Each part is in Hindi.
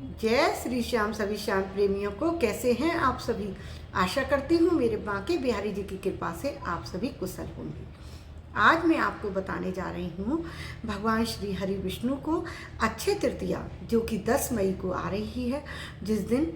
जय श्री श्याम सभी श्याम प्रेमियों को। कैसे हैं आप सभी? आशा करती हूँ मेरे बांके बिहारी जी की कृपा से आप सभी कुशल होंगे। आज मैं आपको बताने जा रही हूँ भगवान श्री हरि विष्णु को अक्षय तृतीया, जो कि 10 मई को आ रही है, जिस दिन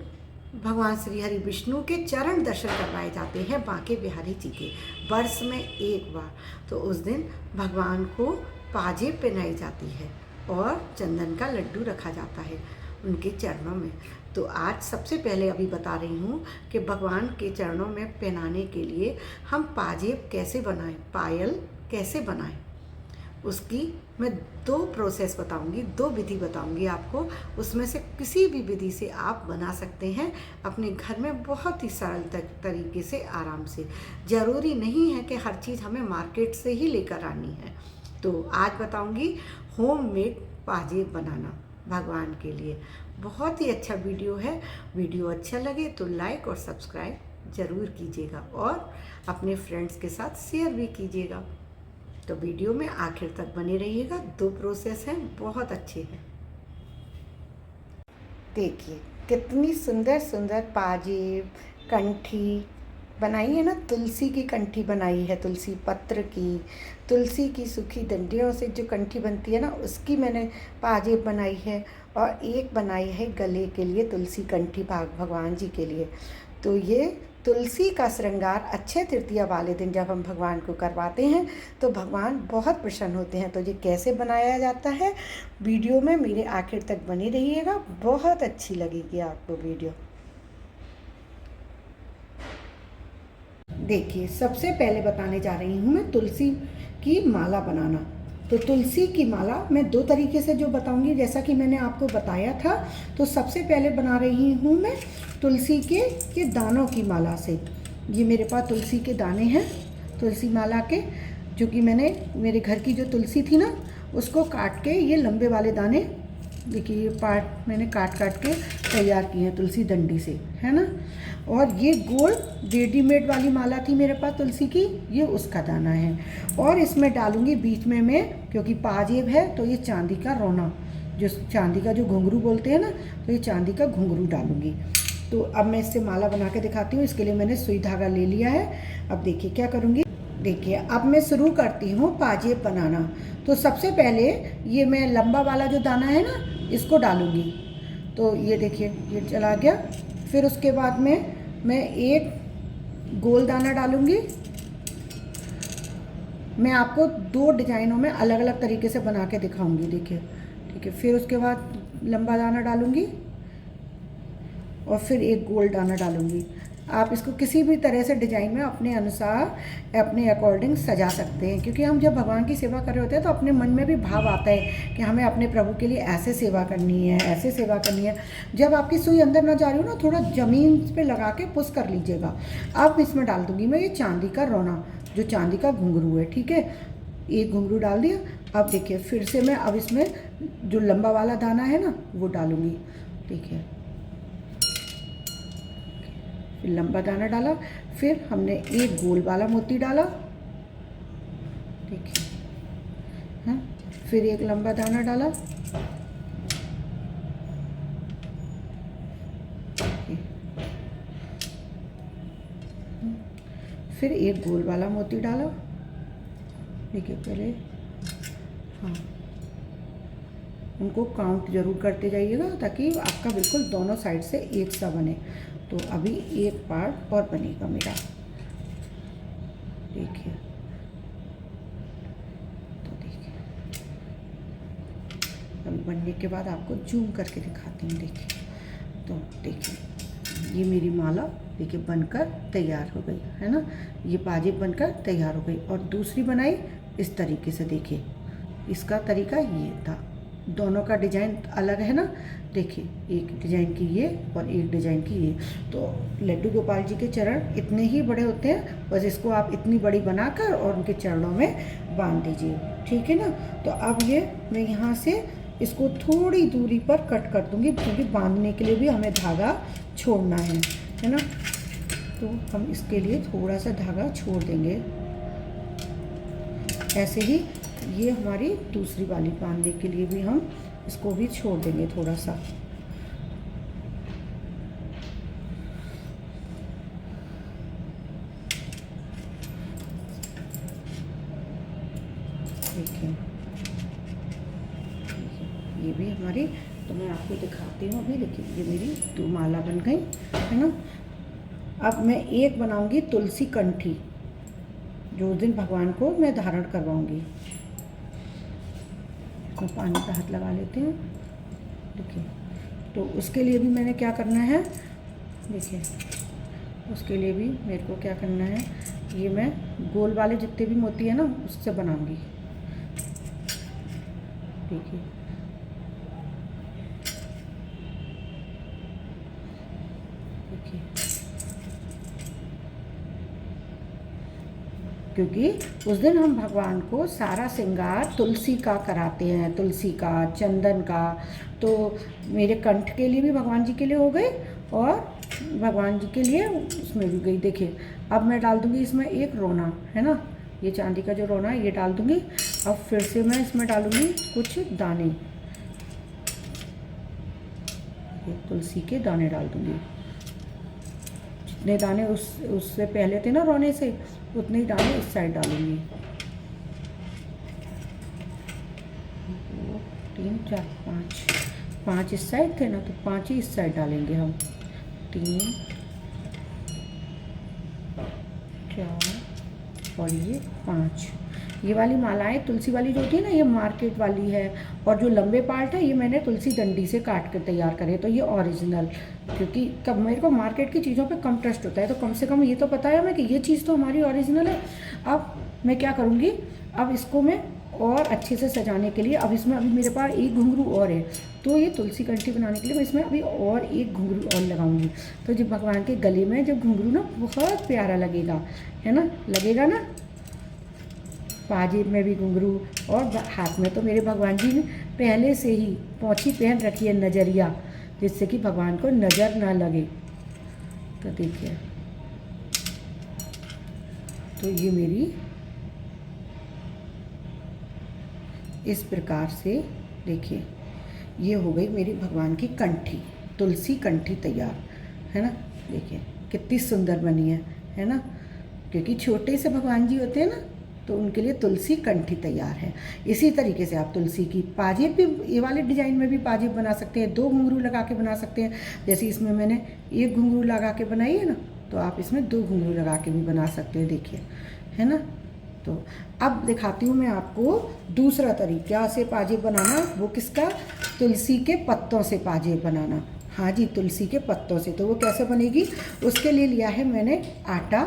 भगवान श्री हरि विष्णु के चरण दर्शन करवाए जाते हैं बांके बिहारी जी के वर्ष में एक बार। तो उस दिन भगवान को पाजेब पहनाई जाती है और चंदन का लड्डू रखा जाता है उनके चरणों में। तो आज सबसे पहले अभी बता रही हूँ कि भगवान के चरणों में पहनाने के लिए हम पाजेब कैसे बनाएं, पायल कैसे बनाएं, उसकी मैं 2 प्रोसेस बताऊंगी, 2 विधि बताऊंगी आपको। उसमें से किसी भी विधि से आप बना सकते हैं अपने घर में बहुत ही सरल तरीके से, आराम से। ज़रूरी नहीं है कि हर चीज़ हमें मार्केट से ही लेकर आनी है। तो आज बताऊंगी होममेड पाजेब बनाना भगवान के लिए। बहुत ही अच्छा वीडियो है। वीडियो अच्छा लगे तो लाइक और सब्सक्राइब ज़रूर कीजिएगा और अपने फ्रेंड्स के साथ शेयर भी कीजिएगा। तो वीडियो में आखिर तक बने रहिएगा। 2 प्रोसेस हैं, बहुत अच्छे हैं। देखिए कितनी सुंदर सुंदर पाजेब, कंठी बनाई है ना। तुलसी की कंठी बनाई है, तुलसी पत्र की, तुलसी की सूखी डंडियों से जो कंठी बनती है ना, उसकी मैंने पाजेब बनाई है। और एक बनाई है गले के लिए तुलसी कंठी भगवान जी के लिए। तो ये तुलसी का श्रृंगार अक्षय तृतीया वाले दिन जब हम भगवान को करवाते हैं तो भगवान बहुत प्रसन्न होते हैं। तो ये कैसे बनाया जाता है, वीडियो में मेरे आखिर तक बने रहिएगा, बहुत अच्छी लगेगी आपको वीडियो। देखिए सबसे पहले बताने जा रही हूँ मैं तुलसी की माला बनाना। तो तुलसी की माला मैं 2 तरीके से जो बताऊंगी, जैसा कि मैंने आपको बताया था। तो सबसे पहले बना रही हूँ मैं तुलसी के दानों की माला से। ये मेरे पास तुलसी के दाने हैं तुलसी माला के, जो कि मैंने मेरे घर की जो तुलसी थी ना, उसको काट के ये लंबे वाले दाने, देखिए ये पार्ट मैंने काट के तैयार किए हैं तुलसी डंडी से, है ना। और ये गोल रेडीमेड वाली माला थी मेरे पास तुलसी की, ये उसका दाना है। और इसमें डालूंगी बीच में मैं, क्योंकि पाजेब है तो ये चांदी का रोना, जो चांदी का जो घुंघरू बोलते हैं ना, तो ये चांदी का घुंघरू डालूंगी। तो अब मैं इससे माला बना के दिखाती हूँ। इसके लिए मैंने सुई धागा ले लिया है। अब देखिए क्या करूँगी। देखिए अब मैं शुरू करती हूँ पाजेब बनाना। तो सबसे पहले ये मैं लंबा वाला जो दाना है ना, इसको डालूंगी। तो ये देखिए ये चला गया। फिर उसके बाद में मैं एक गोल दाना डालूंगी। मैं आपको 2 डिजाइनों में अलग अलग तरीके से बना के दिखाऊंगी, देखिए, ठीक है। फिर उसके बाद लंबा दाना डालूंगी और फिर एक गोल दाना डालूंगी। आप इसको किसी भी तरह से डिजाइन में अपने अनुसार, अपने अकॉर्डिंग सजा सकते हैं, क्योंकि हम जब भगवान की सेवा कर रहे होते हैं तो अपने मन में भी भाव आता है कि हमें अपने प्रभु के लिए ऐसे सेवा करनी है, ऐसे सेवा करनी है। जब आपकी सुई अंदर ना जा रही हो ना, थोड़ा ज़मीन पे लगा के पुश कर लीजिएगा। अब इसमें डाल दूंगी मैं ये चांदी का रोना, जो चांदी का घुंघरू है, ठीक है। एक घुंघरू डाल दिया। अब देखिए फिर से मैं अब इसमें जो लंबा वाला दाना है ना, वो डालूंगी, देखिए। फिर लंबा दाना डाला, फिर हमने एक गोल वाला मोती डाला, देखिए, हाँ। फिर एक लंबा दाना डाला, फिर एक गोल वाला मोती डाला, देखिए पहले, हाँ। उनको काउंट जरूर करते जाइएगा ताकि आपका बिल्कुल दोनों साइड से एक सा बने। तो अभी एक पार्ट और बनेगा मेरा, देखिए। तो देखिए अभी बनने के बाद आपको जूम करके दिखाती हूँ, देखिए। तो देखिए ये मेरी माला, देखिए बनकर तैयार हो गई है ना। ये पाजेब बनकर तैयार हो गई। और दूसरी बनाई इस तरीके से, देखिए इसका तरीका ये था। दोनों का डिजाइन अलग है ना, देखिए एक डिजाइन की ये और एक डिजाइन की ये। तो लड्डू गोपाल जी के चरण इतने ही बड़े होते हैं, बस इसको आप इतनी बड़ी बनाकर और उनके चरणों में बांध दीजिए, ठीक है ना। तो अब ये मैं यहाँ से इसको थोड़ी दूरी पर कट कर दूंगी, क्योंकि बांधने के लिए भी हमें धागा छोड़ना है ना। तो हम इसके लिए थोड़ा सा धागा छोड़ देंगे। ऐसे ही ये हमारी दूसरी वाली बांधने के लिए भी हम इसको भी छोड़ देंगे थोड़ा सा। भी हमारी। तो मैं आपको दिखाती हूँ अभी। देखिए ये मेरी 2 माला बन गई है ना। अब मैं एक बनाऊंगी तुलसी कंठी, जो उस दिन भगवान को मैं धारण करवाऊंगी। तो पानी का हाथ लगा लेते हैं। देखिए, तो उसके लिए भी मैंने क्या करना है, देखिए उसके लिए भी मेरे को क्या करना है, ये मैं गोल वाले जितने भी मोती है ना उससे बनाऊंगी। देखिए देखिए, क्योंकि उस दिन हम भगवान को सारा श्रृंगार तुलसी का कराते हैं, तुलसी का, चंदन का। तो मेरे कंठ के लिए भी भगवान जी के लिए हो गए और भगवान जी के लिए उसमें भी गई। देखिए अब मैं डाल दूँगी इसमें एक रोना, है ना, ये चांदी का जो रोना है ये डाल दूँगी। अब फिर से मैं इसमें डालूँगी कुछ दाने, तुलसी के दाने डाल दूँगी। जितने दाने उससे पहले थे ना रोने से, उतने ही दाने इस साइड डालूँगी। 2 3 4 5 इस साइड थे ना, तो 5 ही इस साइड डालेंगे हम। 3 4 और ये 5। ये वाली मालाएं तुलसी वाली जो होती है ना, ये मार्केट वाली है, और जो लंबे पार्ट है ये मैंने तुलसी डंडी से काट कर तैयार करे। तो ये ओरिजिनल, क्योंकि कब मेरे को मार्केट की चीज़ों पे कम ट्रस्ट होता है, तो कम से कम ये तो पता है हमें कि ये चीज़ तो हमारी ओरिजिनल है। अब मैं क्या करूँगी, अब इसको मैं और अच्छे से सजाने के लिए, अब इसमें अभी मेरे पास एक घुंघरू और है, तो ये तुलसी कंठी बनाने के लिए मैं इसमें अभी और एक घुंघरू और लगाऊंगी। तो जब भगवान के गले में जब घुंघरू ना बहुत प्यारा लगेगा, है ना, लगेगा ना। पाजेब में भी घुंघरू और हाथ में तो मेरे भगवान जी ने पहले से ही पोंछी पहन रखी है नजरिया, जिससे कि भगवान को नज़र ना लगे। तो देखिए, तो ये मेरी इस प्रकार से, देखिए ये हो गई मेरी भगवान की कंठी, तुलसी कंठी तैयार, है ना। देखिए कितनी सुंदर बनी है ना, क्योंकि छोटे से भगवान जी होते हैं ना, तो उनके लिए तुलसी कंठी तैयार है। इसी तरीके से आप तुलसी की पाजेब भी, ये वाले डिजाइन में भी पाजेब बना सकते हैं, 2 घुंघरू लगा के बना सकते हैं। जैसे इसमें मैंने 1 घुंघरू लगा के बनाई है ना, तो आप इसमें 2 घुंघरू लगा के भी बना सकते हैं। देखिए, है ना। तो अब दिखाती हूँ मैं आपको दूसरा तरीका से पाजेब बनाना। वो किसका, तुलसी के पत्तों से पाजेब बनाना। हाँ जी, तुलसी के पत्तों से। तो वो कैसे बनेगी, उसके लिए लिया है मैंने आटा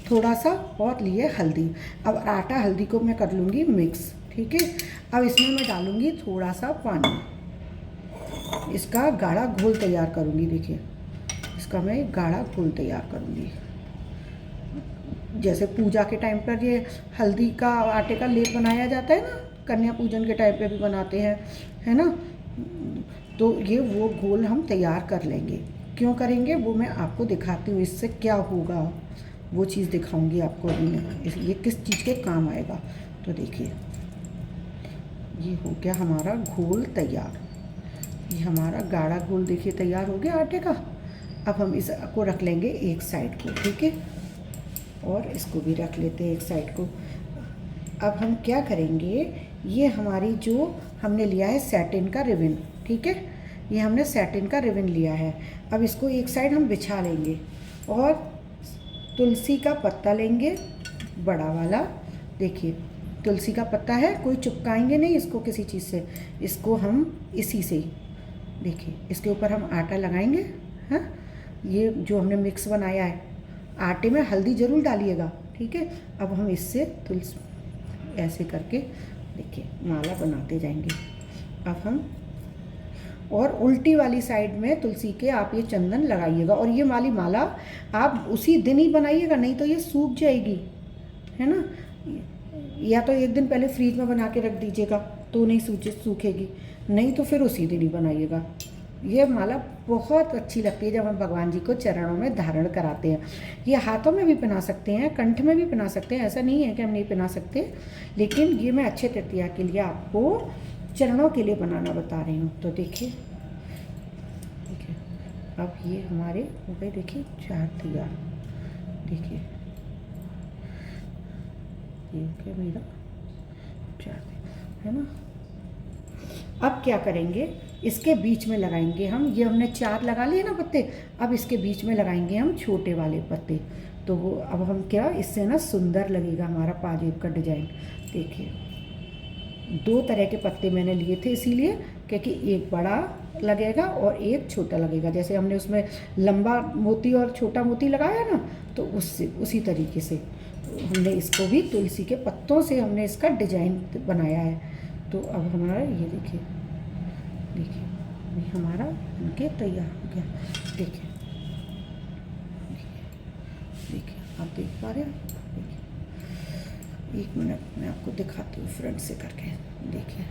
थोड़ा सा, और लिए हल्दी। अब आटा हल्दी को मैं कर लूँगी मिक्स, ठीक है। अब इसमें मैं डालूँगी थोड़ा सा पानी, इसका गाढ़ा घोल तैयार करूँगी। देखिए इसका मैं गाढ़ा घोल तैयार करूँगी। जैसे पूजा के टाइम पर ये हल्दी का आटे का लेप बनाया जाता है ना, कन्या पूजन के टाइम पे भी बनाते हैं, है ना। तो ये वो घोल हम तैयार कर लेंगे। क्यों करेंगे वो मैं आपको दिखाती हूँ, इससे क्या होगा वो चीज़ दिखाऊंगी आपको अभी मैं, ये किस चीज़ के काम आएगा। तो देखिए ये हो गया हमारा घोल तैयार, ये हमारा गाढ़ा घोल देखिए तैयार हो गया आटे का। अब हम इसको रख लेंगे एक साइड को, ठीक है, और इसको भी रख लेते हैं एक साइड को। अब हम क्या करेंगे, ये हमारी जो हमने लिया है सैटिन का रिबन, ठीक है, ये हमने सैटिन का रिबन लिया है। अब इसको एक साइड हम बिछा लेंगे और तुलसी का पत्ता लेंगे बड़ा वाला। देखिए तुलसी का पत्ता है, कोई चिपकाएंगे नहीं इसको किसी चीज़ से, इसको हम इसी से ही, देखिए इसके ऊपर हम आटा लगाएंगे। हाँ, ये जो हमने मिक्स बनाया है, आटे में हल्दी ज़रूर डालिएगा, ठीक है। अब हम इससे तुलसी ऐसे करके देखिए माला बनाते जाएंगे। अब हम और उल्टी वाली साइड में तुलसी के आप ये चंदन लगाइएगा, और ये वाली माला आप उसी दिन ही बनाइएगा, नहीं तो ये सूख जाएगी, है ना। या तो एक दिन पहले फ्रीज में बना के रख दीजिएगा तो नहीं सूखेगी, नहीं तो फिर उसी दिन ही बनाइएगा। ये माला बहुत अच्छी लगती है जब हम भगवान जी को चरणों में धारण कराते हैं। ये हाथों में भी पहना सकते हैं, कंठ में भी पहना सकते हैं, ऐसा नहीं है कि हम नहीं पहना सकते, लेकिन ये मैं अच्छे तृतीया के लिए आपको चरणों के लिए बनाना बता रही हूँ। तो देखिए अब ये हमारे हो गए, देखिए 4 तैयार। देखिए ये हो गया मेरा 4, है ना। अब क्या करेंगे, इसके बीच में लगाएंगे हम, ये हमने 4 लगा लिए ना पत्ते, अब इसके बीच में लगाएंगे हम छोटे वाले पत्ते। तो वो अब हम क्या, इससे ना सुंदर लगेगा हमारा पाजेब का डिजाइन। देखिए 2 तरह के पत्ते मैंने लिए थे, इसीलिए क्योंकि एक बड़ा लगेगा और एक छोटा लगेगा। जैसे हमने उसमें लंबा मोती और छोटा मोती लगाया ना, तो उससे उसी तरीके से हमने इसको भी तुलसी के पत्तों से हमने इसका डिजाइन बनाया है। तो अब हमारा ये देखिए, देखिए ये हमारा इनके तैयार हो गया। देखिए देखिए आप देख पा रहे हैं। देखिए 1 मिनट मैं आपको दिखाती हूँ फ्रंट से करके। देखिए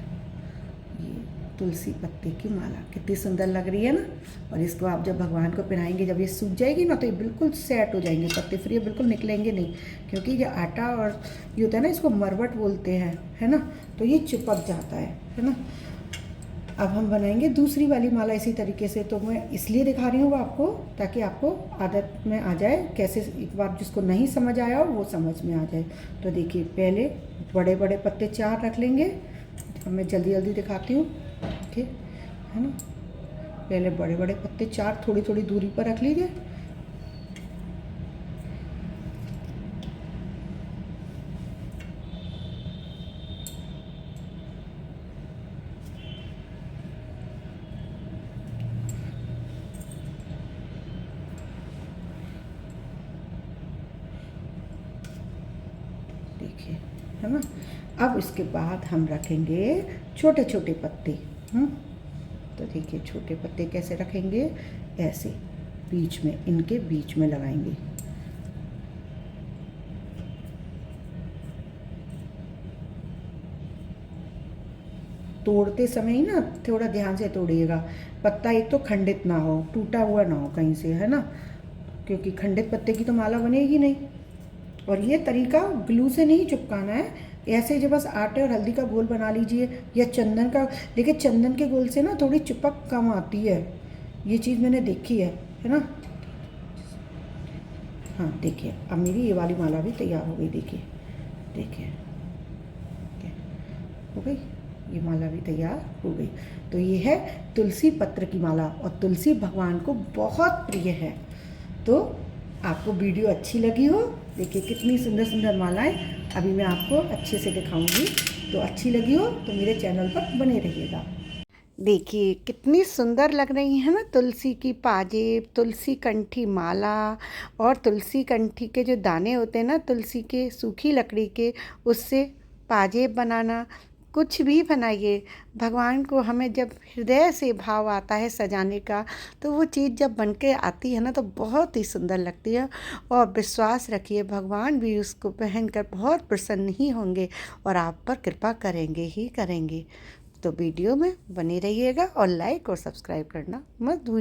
ये तुलसी पत्ते की माला कितनी सुंदर लग रही है ना। और इसको आप जब भगवान को पहनाएंगे, जब ये सूख जाएगी ना, तो ये बिल्कुल सेट हो जाएंगे पत्ते, फिर ये बिल्कुल निकलेंगे नहीं। क्योंकि ये आटा और ये होता है ना, इसको मरवट बोलते हैं, है ना, तो ये चिपक जाता है ना। अब हम बनाएंगे दूसरी वाली माला इसी तरीके से। तो मैं इसलिए दिखा रही हूँ वो आपको, ताकि आपको आदत में आ जाए कैसे, एक बार जिसको नहीं समझ आया हो वो समझ में आ जाए। तो देखिए पहले बड़े बड़े पत्ते 4 रख लेंगे। अब मैं जल्दी जल्दी दिखाती हूँ, ठीक है ना। पहले बड़े बड़े पत्ते 4 थोड़ी थोड़ी दूरी पर रख लीजिए। देखिए, है ना। अब इसके बाद हम रखेंगे छोटे छोटे पत्ते। तो देखिए छोटे पत्ते कैसे रखेंगे, ऐसे बीच में, इनके बीच में लगाएंगे। तोड़ते समय ही ना थोड़ा ध्यान से तोड़िएगा, पत्ता एक तो खंडित ना हो, टूटा हुआ ना हो कहीं से, है ना, क्योंकि खंडित पत्ते की तो माला बनेगी नहीं। और ये तरीका ग्लू से नहीं चिपकाना है, ऐसे जो बस आटे और हल्दी का गोल बना लीजिए, या चंदन का। देखिए चंदन के गोल से ना थोड़ी चिपक कम आती है, ये चीज़ मैंने देखी है ना। हाँ देखिए अब मेरी ये वाली माला भी तैयार हो गई। देखिए देखिए हो गई, ये माला भी तैयार हो गई। तो ये है तुलसी पत्र की माला, और तुलसी भगवान को बहुत प्रिय है। तो आपको वीडियो अच्छी लगी हो, देखिए कितनी सुंदर सुंदर मालाएं अभी मैं आपको अच्छे से दिखाऊंगी। तो अच्छी लगी हो तो मेरे चैनल पर बने रहिएगा। देखिए कितनी सुंदर लग रही है ना तुलसी की पाजेब, तुलसी कंठी माला, और तुलसी कंठी के जो दाने होते हैं ना, तुलसी के सूखी लकड़ी के, उससे पाजेब बनाना, कुछ भी बनाइए भगवान को। हमें जब हृदय से भाव आता है सजाने का, तो वो चीज़ जब बन के आती है ना, तो बहुत ही सुंदर लगती है। और विश्वास रखिए भगवान भी उसको पहनकर बहुत प्रसन्न ही होंगे, और आप पर कृपा करेंगे ही करेंगे। तो वीडियो में बने रहिएगा, और लाइक और सब्सक्राइब करना मत भूलिए।